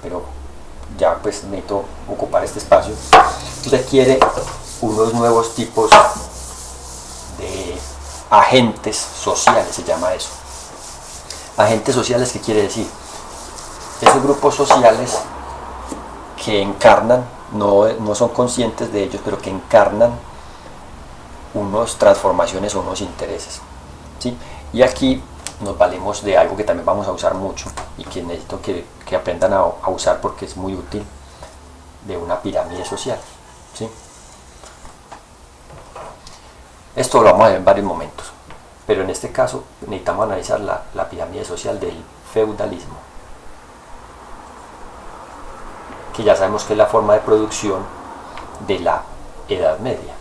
pero ya pues necesito ocupar este espacio, requiere unos nuevos tipos de agentes sociales, se llama eso. Agentes sociales, ¿qué quiere decir? Esos grupos sociales que encarnan, no son conscientes de ellos, pero que encarnan unas transformaciones o unos intereses, ¿sí? Y aquí nos valemos de algo que también vamos a usar mucho y que necesito que aprendan a usar porque es muy útil, de una pirámide social, ¿sí? Esto lo vamos a ver en varios momentos, pero en este caso necesitamos analizar la pirámide social del feudalismo, que ya sabemos que es la forma de producción de la Edad Media,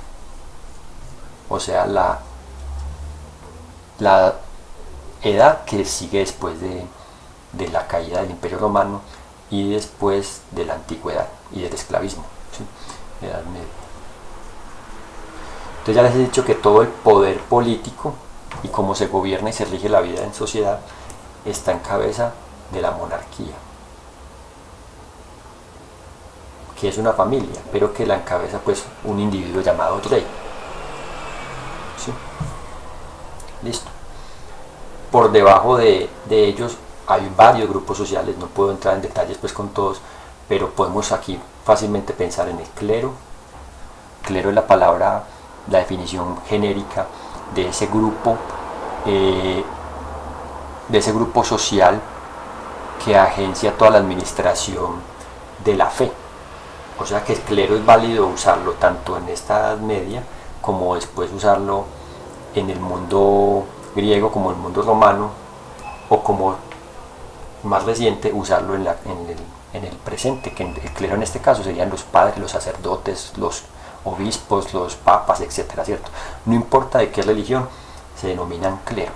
o sea, la edad que sigue después de la caída del Imperio Romano y después de la Antigüedad y del esclavismo, ¿sí? Edad Media. Entonces ya les he dicho que todo el poder político y cómo se gobierna y se rige la vida en sociedad está en cabeza de la monarquía, que es una familia, pero que la encabeza pues un individuo llamado rey, ¿sí? Listo. Por debajo de ellos hay varios grupos sociales, no puedo entrar en detalles pues con todos, pero podemos aquí fácilmente pensar en el clero. Clero es la definición genérica de ese grupo social que agencia toda la administración de la fe. O sea que el clero es válido usarlo tanto en esta Edad Media como después usarlo en el mundo griego, como el mundo romano, o como más reciente usarlo en el presente, que el clero en este caso serían los padres, los sacerdotes, los obispos, los papas, etcétera, ¿cierto? No importa de qué religión, se denominan clero,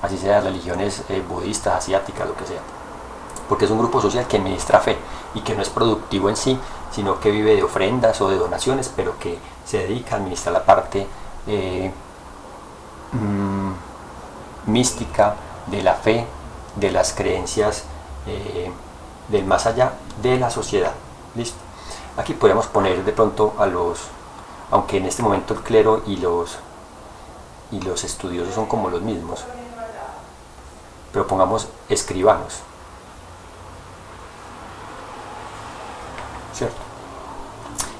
así sea religiones budistas, asiáticas, lo que sea, porque es un grupo social que administra fe y que no es productivo en sí, sino que vive de ofrendas o de donaciones, pero que se dedica a administrar la parte mística de la fe, de las creencias del más allá de la sociedad. ¿Listo? Aquí podemos poner de pronto aunque en este momento el clero y los estudiosos son como los mismos, pero pongamos escribanos, ¿cierto?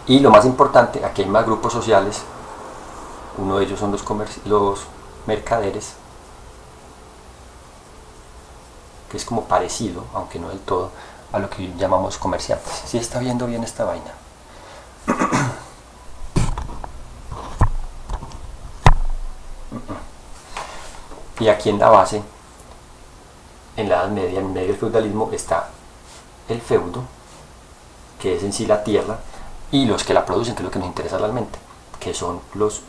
Y lo más importante, aquí hay más grupos sociales. Uno de ellos son los mercaderes, que es como parecido, aunque no del todo, a lo que llamamos comerciantes. ¿Sí está viendo bien esta vaina? Y aquí en la base, en la Edad Media, en medio del feudalismo, está el feudo, que es en sí la tierra, y los que la producen, que es lo que nos interesa realmente, que son los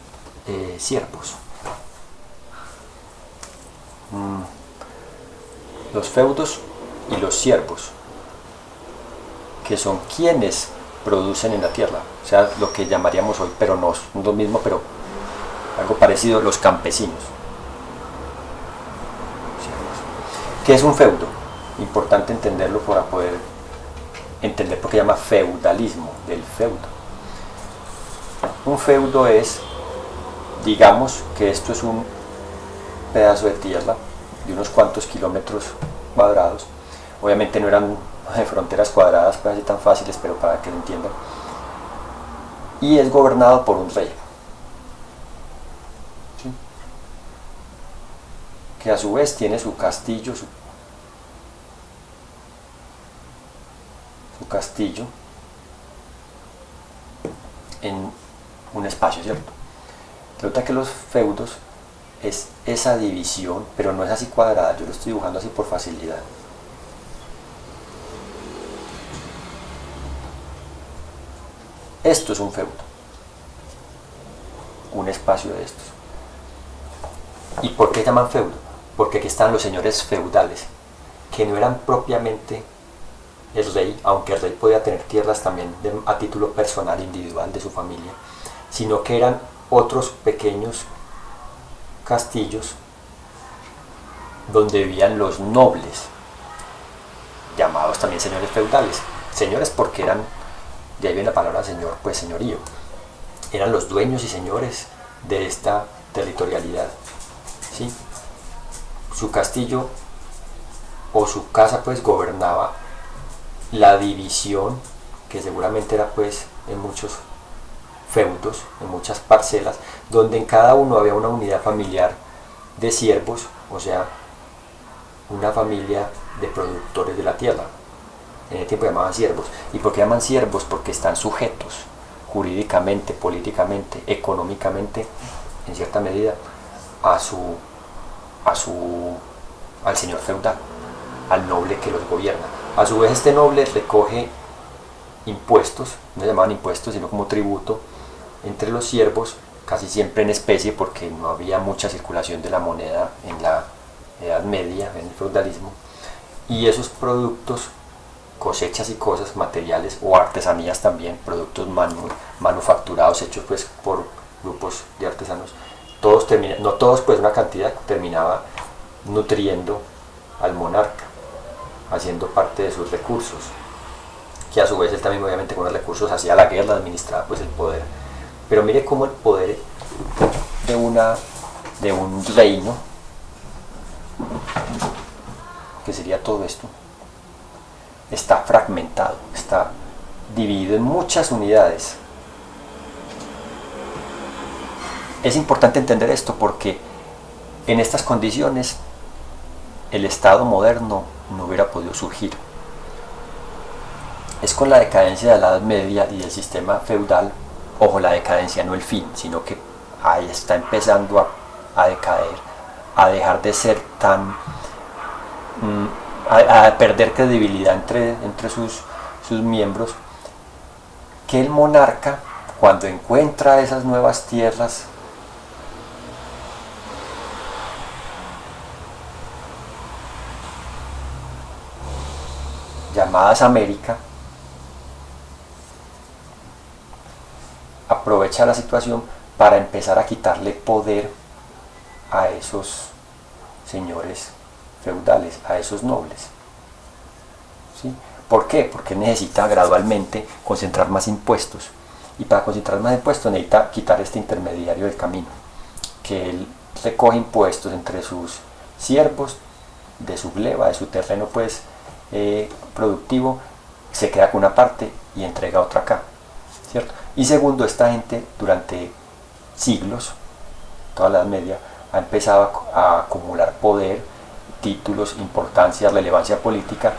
siervos. Los feudos y los siervos, que son quienes producen en la tierra, o sea, lo que llamaríamos hoy, pero no es lo mismo, pero algo parecido, los campesinos. ¿Qué es un feudo? Importante entenderlo para poder entender por qué se llama feudalismo, del feudo. Un feudo es, digamos que esto es un pedazo de tierra de unos cuantos kilómetros cuadrados. Obviamente no eran fronteras cuadradas pues así tan fáciles, pero para que lo entiendan. Y es gobernado por un rey, ¿sí? Que a su vez tiene su castillo, su castillo en un espacio, ¿cierto? Resulta que los feudos es esa división, pero no es así cuadrada, yo lo estoy dibujando así por facilidad. Esto es un feudo, un espacio de estos. ¿Y por qué llaman feudo? Porque aquí están los señores feudales, que no eran propiamente el rey, aunque el rey podía tener tierras también a título personal, individual, de su familia, sino que eran otros pequeños castillos donde vivían los nobles. llamados también señores feudales. Señores porque eran, de ahí viene la palabra señor, pues señorío. Eran los dueños y señores de esta territorialidad, ¿sí? Su castillo o su casa pues gobernaba la división, que seguramente era pues en muchos feudos, en muchas parcelas, donde en cada uno había una unidad familiar de siervos, o sea, una familia de productores de la tierra. En ese tiempo llamaban siervos. ¿Y por qué llaman siervos? Porque están sujetos jurídicamente, políticamente, económicamente, en cierta medida, al señor feudal, al noble que los gobierna. A su vez este noble recoge impuestos, no se llamaban impuestos, sino como tributo, entre los siervos, casi siempre en especie, porque no había mucha circulación de la moneda en la Edad Media, en el feudalismo, y esos productos, cosechas y cosas, materiales o artesanías también, productos manufacturados, hechos pues por grupos de artesanos, todos no todos, pues una cantidad terminaba nutriendo al monarca, haciendo parte de sus recursos, que a su vez él también obviamente con los recursos hacía la guerra, administraba pues el poder. Pero mire cómo el poder de un reino, que sería todo esto, está fragmentado, está dividido en muchas unidades. Es importante entender esto porque en estas condiciones el Estado moderno no hubiera podido surgir. Es con la decadencia de la Edad Media y del sistema feudal, ojo, la decadencia no el fin, sino que ahí está empezando a decaer, a dejar de ser tan... a perder credibilidad entre sus miembros, que el monarca, cuando encuentra esas nuevas tierras, llamadas América, aprovecha la situación para empezar a quitarle poder a esos señores feudales, a esos nobles. ¿Sí? ¿Por qué? Porque necesita gradualmente concentrar más impuestos, y para concentrar más impuestos necesita quitar este intermediario del camino, que él recoge impuestos entre sus siervos, de su gleba, de su terreno pues productivo, se queda con una parte y entrega otra acá, ¿cierto? Y segundo, esta gente durante siglos, toda la Edad Media, ha empezado a acumular poder, títulos, importancia, relevancia política,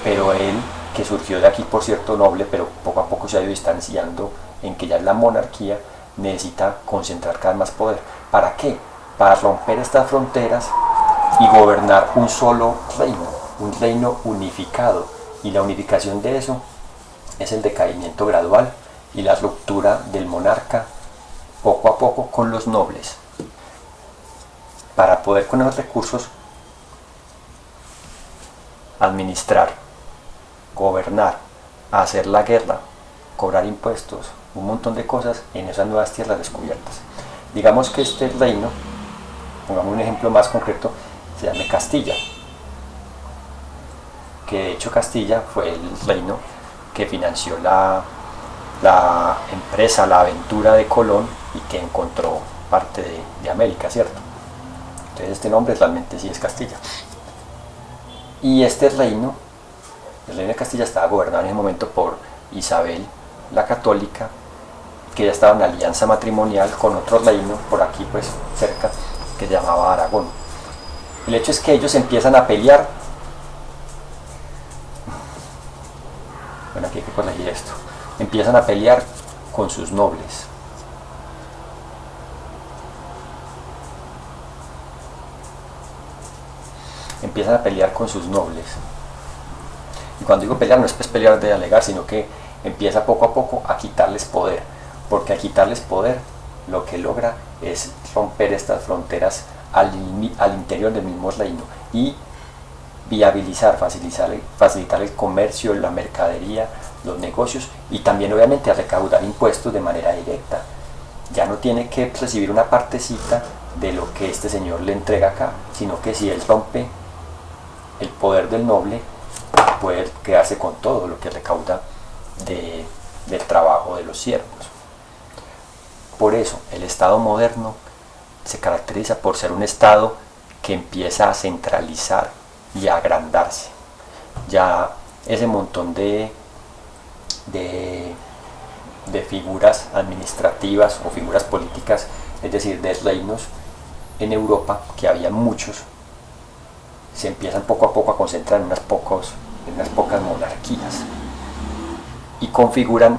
pero él, que surgió de aquí por cierto noble, pero poco a poco se ha ido distanciando en que ya es la monarquía, necesita concentrar cada vez más poder. ¿Para qué? Para romper estas fronteras y gobernar un solo reino, un reino unificado. Y la unificación de eso es el decaimiento gradual y la ruptura del monarca poco a poco con los nobles. Para poder con esos recursos administrar, gobernar, hacer la guerra, cobrar impuestos, un montón de cosas en esas nuevas tierras descubiertas. Digamos que este reino, pongamos un ejemplo más concreto, se llama Castilla, que de hecho Castilla fue el reino que financió la empresa, la aventura de Colón, y que encontró parte de América, ¿cierto? Entonces este nombre realmente sí es Castilla. Y este reino, el reino de Castilla, estaba gobernado en ese momento por Isabel la Católica, que ya estaba en alianza matrimonial con otro reino por aquí pues cerca, que se llamaba Aragón. El hecho es que ellos empiezan a pelear. Bueno, aquí hay que corregir esto. Empiezan a pelear con sus nobles. Empiezan a pelear con sus nobles. Y cuando digo pelear, no es pues pelear de alegar, sino que empieza poco a poco a quitarles poder. Porque al quitarles poder, lo que logra es romper estas fronteras al interior del mismo reino y viabilizar, facilitar el comercio, la mercadería, los negocios, y también obviamente a recaudar impuestos de manera directa. Ya no tiene que recibir una partecita de lo que este señor le entrega acá, sino que si él rompe el poder del noble, poder quedarse con todo lo que recauda del trabajo de los siervos. Por eso el Estado moderno se caracteriza por ser un Estado que empieza a centralizar y a agrandarse. Ya ese montón de figuras administrativas o figuras políticas, es decir, de reinos en Europa, que había muchos, se empiezan poco a poco a concentrar en unas pocas monarquías y configuran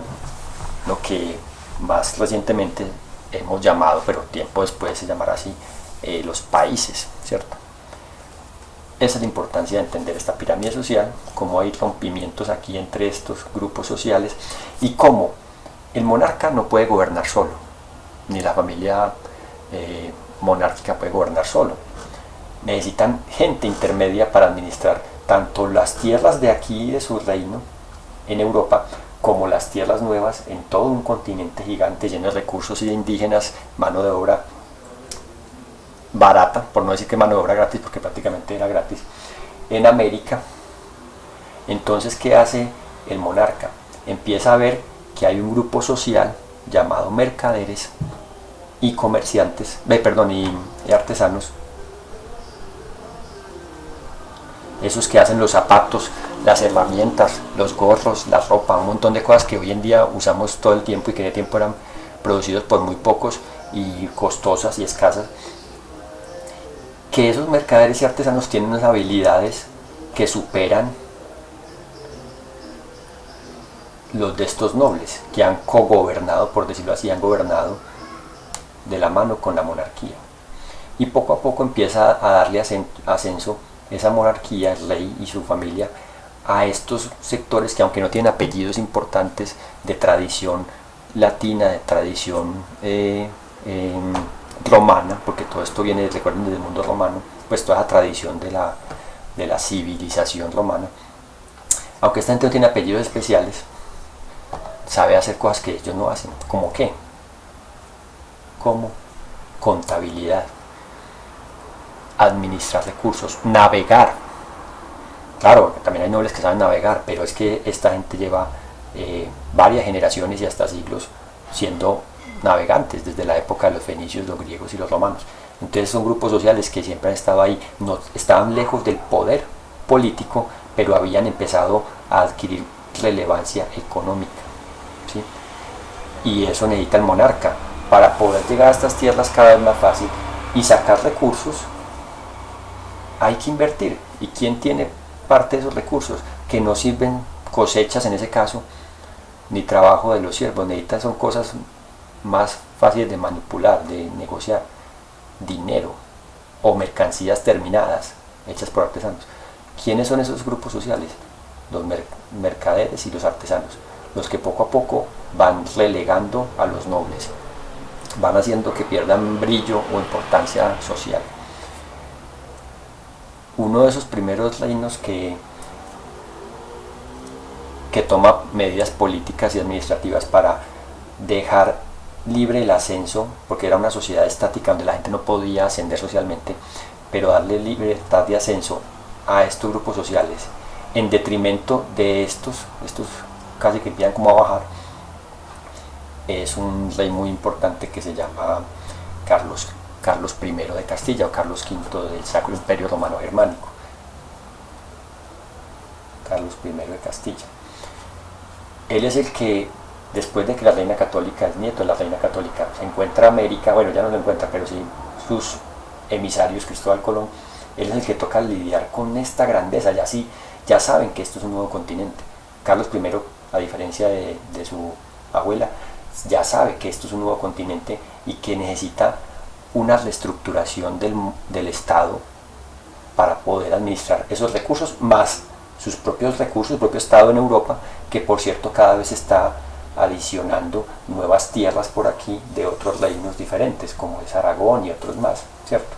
lo que más recientemente hemos llamado, pero tiempo después se llamará así, los países, ¿cierto? Esa es la importancia de entender esta pirámide social, cómo hay rompimientos aquí entre estos grupos sociales y cómo el monarca no puede gobernar solo, ni la familia monárquica puede gobernar solo. Necesitan gente intermedia para administrar tanto las tierras de aquí, de su reino, en Europa, como las tierras nuevas en todo un continente gigante lleno de recursos y de indígenas, mano de obra barata, por no decir que mano de obra gratis, porque prácticamente era gratis, en América. Entonces, ¿qué hace el monarca? Empieza a ver que hay un grupo social llamado mercaderes y comerciantes, y artesanos, esos que hacen los zapatos, las herramientas, los gorros, la ropa, un montón de cosas que hoy en día usamos todo el tiempo y que de tiempo eran producidos por muy pocos y costosas y escasas, que esos mercaderes y artesanos tienen unas habilidades que superan los de estos nobles, que han cogobernado, por decirlo así, han gobernado de la mano con la monarquía. Y poco a poco empieza a darle ascenso esa monarquía, el rey y su familia, a estos sectores que, aunque no tienen apellidos importantes de tradición latina, de tradición romana, porque todo esto viene, recuerden, del mundo romano, pues toda esa tradición de la civilización romana, aunque esta gente no tiene apellidos especiales, sabe hacer cosas que ellos no hacen. ¿Cómo qué? Como contabilidad, administrar recursos, navegar. Claro, también hay nobles que saben navegar, pero es que esta gente lleva varias generaciones y hasta siglos siendo navegantes, desde la época de los fenicios, los griegos y los romanos. Entonces son grupos sociales que siempre han estado ahí, no estaban lejos del poder político, pero habían empezado a adquirir relevancia económica, ¿sí? Y eso necesita el monarca para poder llegar a estas tierras cada vez más fácil y sacar recursos. Hay que invertir. ¿Y quién tiene parte de esos recursos? Que no sirven cosechas en ese caso, ni trabajo de los siervos. Necesitan, son cosas más fáciles de manipular, de negociar: dinero o mercancías terminadas hechas por artesanos. ¿Quiénes son esos grupos sociales? Los mercaderes y los artesanos, los que poco a poco van relegando a los nobles, van haciendo que pierdan brillo o importancia social. Uno de esos primeros reinos que toma medidas políticas y administrativas para dejar libre el ascenso, porque era una sociedad estática donde la gente no podía ascender socialmente, pero darle libertad de ascenso a estos grupos sociales en detrimento de estos casi que empiezan como a bajar, es un rey muy importante que se llama Carlos I de Castilla o Carlos V del Sacro Imperio Romano Germánico. Carlos I de Castilla. Él es el que, después de que la reina católica, es nieto de la reina católica, se encuentra América, bueno, ya no lo encuentra, pero sí sus emisarios, Cristóbal Colón, él es el que toca lidiar con esta grandeza. Ya saben que esto es un nuevo continente. Carlos I, a diferencia de su abuela, ya sabe que esto es un nuevo continente y que necesita una reestructuración del Estado para poder administrar esos recursos, más sus propios recursos, su propio Estado en Europa, que por cierto cada vez está adicionando nuevas tierras por aquí de otros reinos diferentes, como es Aragón y otros más, ¿cierto?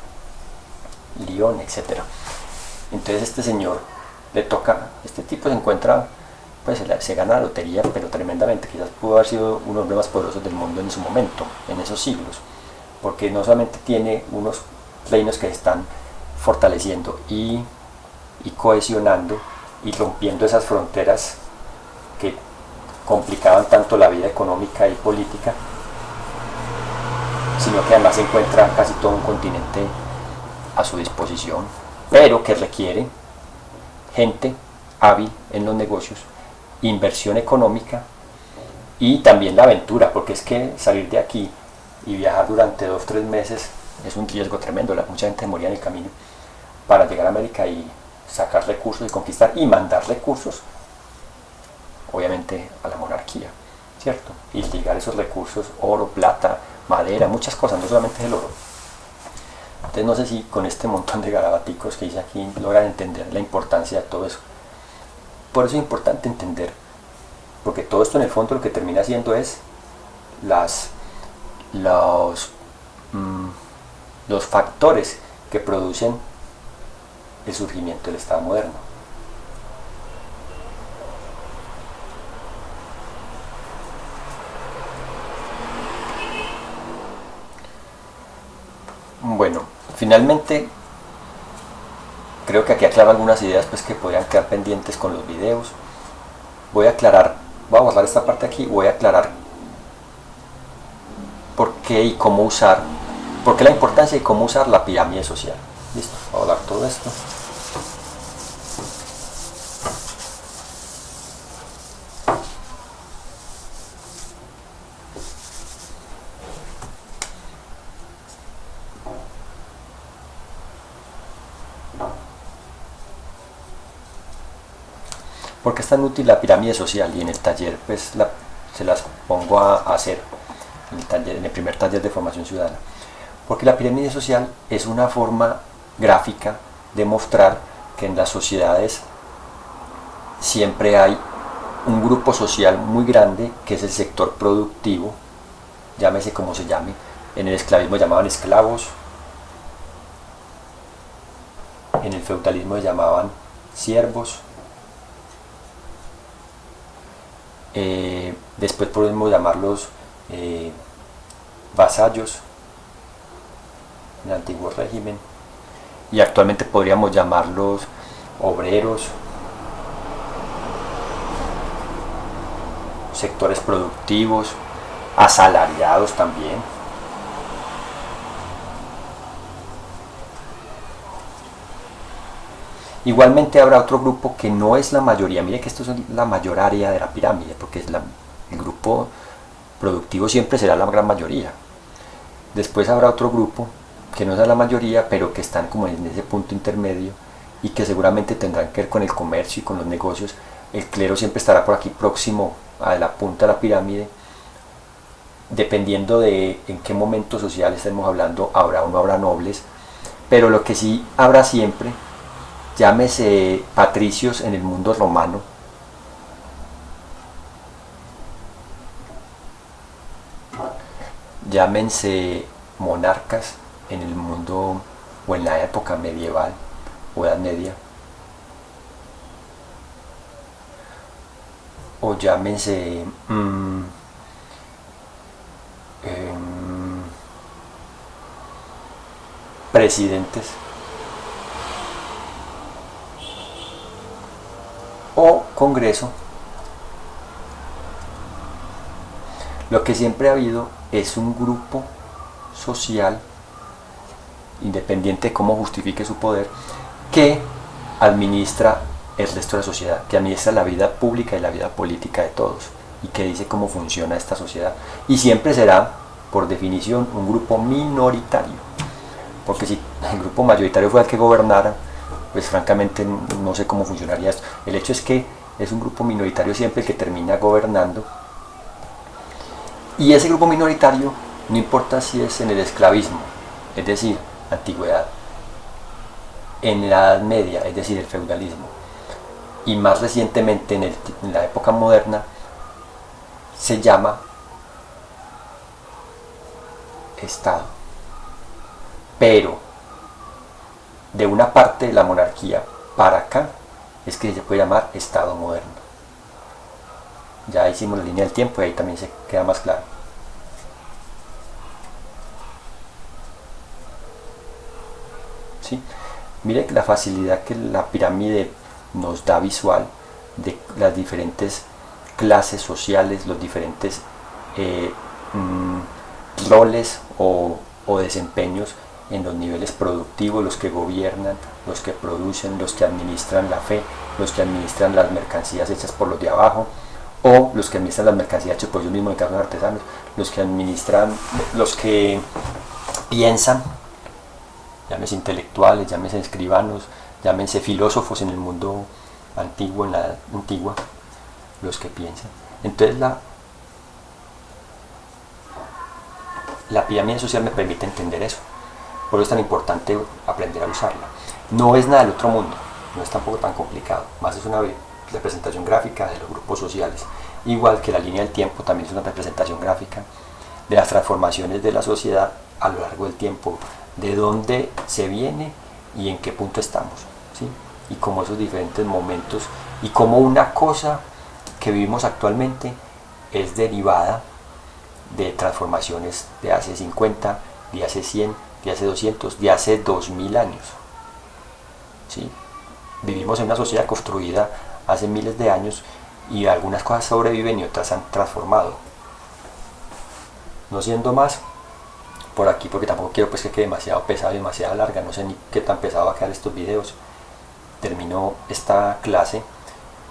León, etc. Entonces este señor le toca, este tipo se encuentra, pues se gana la lotería, pero tremendamente. Quizás pudo haber sido uno de los hombres más poderosos del mundo en su momento, en esos siglos, porque no solamente tiene unos reinos que se están fortaleciendo y cohesionando, y rompiendo esas fronteras que complicaban tanto la vida económica y política, sino que además encuentra casi todo un continente a su disposición, pero que requiere gente hábil en los negocios, inversión económica y también la aventura, porque es que salir de aquí y viajar durante 2-3 meses es un riesgo tremendo. Mucha gente moría en el camino para llegar a América y sacar recursos y conquistar y mandar recursos, obviamente, a la monarquía, ¿cierto? Y ligar esos recursos, oro, plata, madera, muchas cosas, no solamente el oro. Entonces no sé si con este montón de garabaticos que hice aquí logran entender la importancia de todo eso. Por eso es importante entender, porque todo esto en el fondo lo que termina haciendo es los factores que producen el surgimiento del Estado moderno. Bueno, finalmente creo que aquí aclaro algunas ideas pues, que podrían quedar pendientes con los videos. Voy a borrar esta parte aquí, voy a aclarar por qué y cómo usar, por qué la importancia y cómo usar la pirámide social. Listo, voy a hablar todo esto. ¿Por qué es tan útil la pirámide social? Y en el taller pues se las pongo a hacer, en el primer taller de formación ciudadana. Porque la pirámide social es una forma gráfica de mostrar que en las sociedades siempre hay un grupo social muy grande que es el sector productivo, llámese como se llame. En el esclavismo llamaban esclavos, en el feudalismo llamaban siervos, después podemos llamarlos vasallos en el antiguo régimen, y actualmente podríamos llamarlos obreros, sectores productivos, asalariados también. Igualmente habrá otro grupo que no es la mayoría. Mire que esto es la mayor área de la pirámide, porque el grupo productivo siempre será la gran mayoría. Después habrá otro grupo que no es la mayoría, pero que están como en ese punto intermedio y que seguramente tendrán que ver con el comercio y con los negocios. El clero siempre estará por aquí próximo a la punta de la pirámide. Dependiendo de en qué momento social estemos hablando, habrá o no habrá nobles, pero lo que sí habrá siempre, llámese patricios en el mundo romano, llámense monarcas en el mundo o en la época medieval o edad media, o llámense presidentes o Congreso. Lo que siempre ha habido es un grupo social, independiente de cómo justifique su poder, que administra el resto de la sociedad, que administra la vida pública y la vida política de todos, y que dice cómo funciona esta sociedad. Y siempre será, por definición, un grupo minoritario, porque si el grupo mayoritario fuera el que gobernara, pues francamente no sé cómo funcionaría esto. El hecho es que es un grupo minoritario siempre el que termina gobernando, y ese grupo minoritario no importa si es en el esclavismo, es decir, antigüedad, en la Edad Media, es decir, el feudalismo, y más recientemente en la época moderna, se llama Estado. Pero de una parte de la monarquía para acá es que se puede llamar Estado moderno. Ya hicimos la línea del tiempo y ahí también se queda más claro. ¿Sí? Mire la facilidad que la pirámide nos da visual de las diferentes clases sociales, los diferentes roles o desempeños en los niveles productivos, los que gobiernan, los que producen, los que administran la fe, los que administran las mercancías hechas por los de abajo, o los que administran las mercancías hechas por ellos mismos, en caso de artesanos, los que administran, los que piensan, llámese intelectuales, llámese escribanos, llámense filósofos en el mundo antiguo, en la edad antigua, los que piensan. Entonces la pirámide social me permite entender eso. Por eso es tan importante aprender a usarla. No es nada del otro mundo, no es tampoco tan complicado, más es una representación gráfica de los grupos sociales. Igual que la línea del tiempo también es una representación gráfica de las transformaciones de la sociedad a lo largo del tiempo, de dónde se viene y en qué punto estamos, ¿sí? Y cómo esos diferentes momentos y cómo una cosa que vivimos actualmente es derivada de transformaciones de hace 50, de hace 100, de hace 200, de hace 2000 años, ¿sí? Vivimos en una sociedad construida hace miles de años y algunas cosas sobreviven y otras han transformado. No siendo más por aquí, porque tampoco quiero pues que quede demasiado pesado y demasiado larga, no sé ni qué tan pesado va a quedar estos videos. Termino esta clase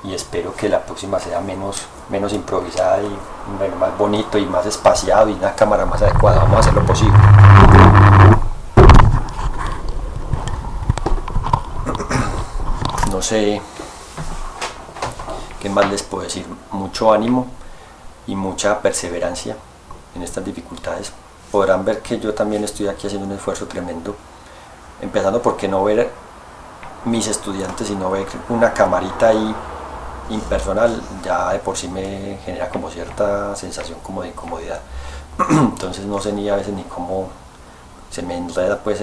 y espero que la próxima sea menos improvisada y bueno, más bonito y más espaciado y una cámara más adecuada. Vamos a hacer lo posible. No sé qué más les puedo decir. Mucho ánimo y mucha perseverancia en estas dificultades. Podrán ver que yo también estoy aquí haciendo un esfuerzo tremendo, empezando porque no ver mis estudiantes, sino ver una camarita ahí impersonal ya de por sí me genera como cierta sensación como de incomodidad. Entonces no sé ni a veces ni cómo se me enreda pues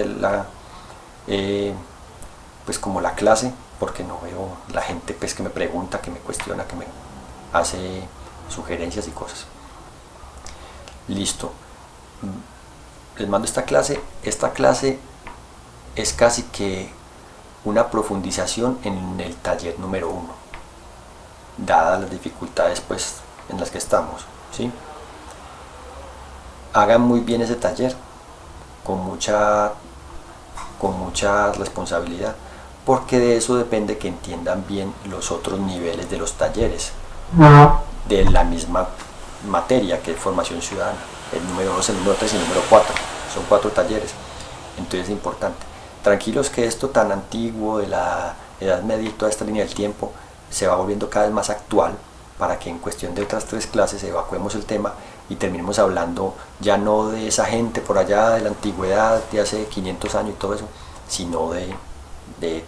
pues como la clase, porque no veo la gente pues que me pregunta, que me cuestiona, que me hace sugerencias y cosas. Listo, les mando esta clase. Esta clase es casi que una profundización en el taller número 1, dadas las dificultades pues en las que estamos, ¿sí? Hagan muy bien ese taller con mucha responsabilidad, porque de eso depende que entiendan bien los otros niveles de los talleres de la misma materia, que es formación ciudadana, el número 2, el número 3 y el número 4, son 4 talleres. Entonces es importante, tranquilos, que esto tan antiguo de la Edad Media y toda esta línea del tiempo se va volviendo cada vez más actual, para que en cuestión de otras 3 clases evacuemos el tema y terminemos hablando ya no de esa gente por allá de la antigüedad, de hace 500 años y todo eso, sino de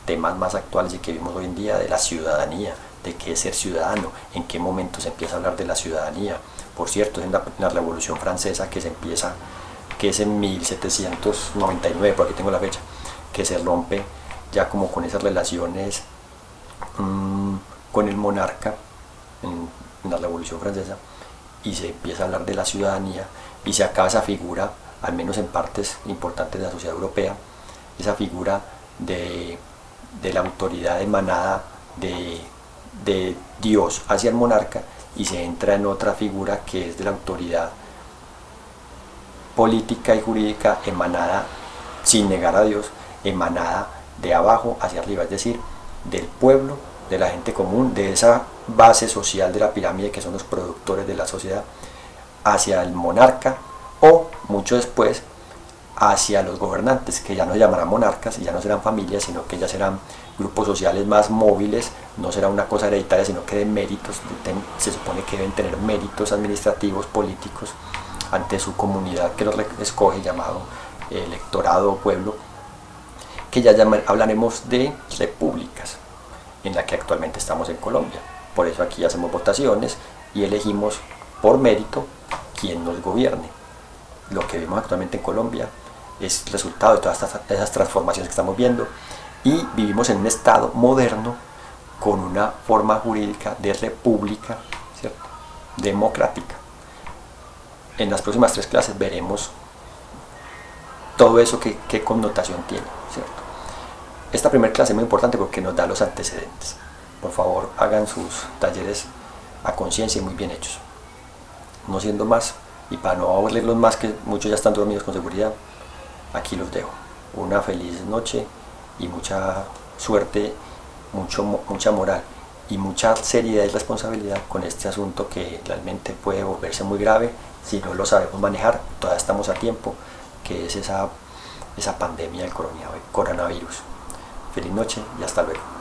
temas más actuales y que vivimos hoy en día, de la ciudadanía, de qué es ser ciudadano, en qué momento se empieza a hablar de la ciudadanía. Por cierto, es en la Revolución Francesa que se empieza, que es en 1799, por aquí tengo la fecha, que se rompe ya como con esas relaciones con el monarca en la Revolución Francesa, y se empieza a hablar de la ciudadanía y se acaba esa figura, al menos en partes importantes de la sociedad europea, esa figura de la autoridad emanada de Dios hacia el monarca, y se entra en otra figura que es de la autoridad política y jurídica emanada, sin negar a Dios, emanada de abajo hacia arriba, es decir, del pueblo, de la gente común, de esa base social de la pirámide que son los productores de la sociedad, hacia el monarca, o mucho después hacia los gobernantes, que ya no se llamarán monarcas y ya no serán familias, sino que ya serán grupos sociales más móviles. No será una cosa hereditaria, sino que de méritos, se supone que deben tener méritos administrativos, políticos, ante su comunidad que los escoge, llamado electorado o pueblo, que ya hablaremos de repúblicas, en la que actualmente estamos en Colombia. Por eso aquí hacemos votaciones y elegimos por mérito quién nos gobierne. Lo que vemos actualmente en Colombia es resultado de todas esas transformaciones que estamos viendo, y vivimos en un estado moderno con una forma jurídica de república, ¿cierto?, democrática. En las próximas 3 clases veremos todo eso, qué connotación tiene, ¿cierto? Esta primera clase es muy importante porque nos da los antecedentes. Por favor, hagan sus talleres a conciencia y muy bien hechos. No siendo más, y para no aburrirlos más, que muchos ya están dormidos con seguridad, aquí los dejo. Una feliz noche y mucha suerte, mucha moral y mucha seriedad y responsabilidad con este asunto que realmente puede volverse muy grave si no lo sabemos manejar. Todavía estamos a tiempo, que es esa pandemia del coronavirus. Feliz noche y hasta luego.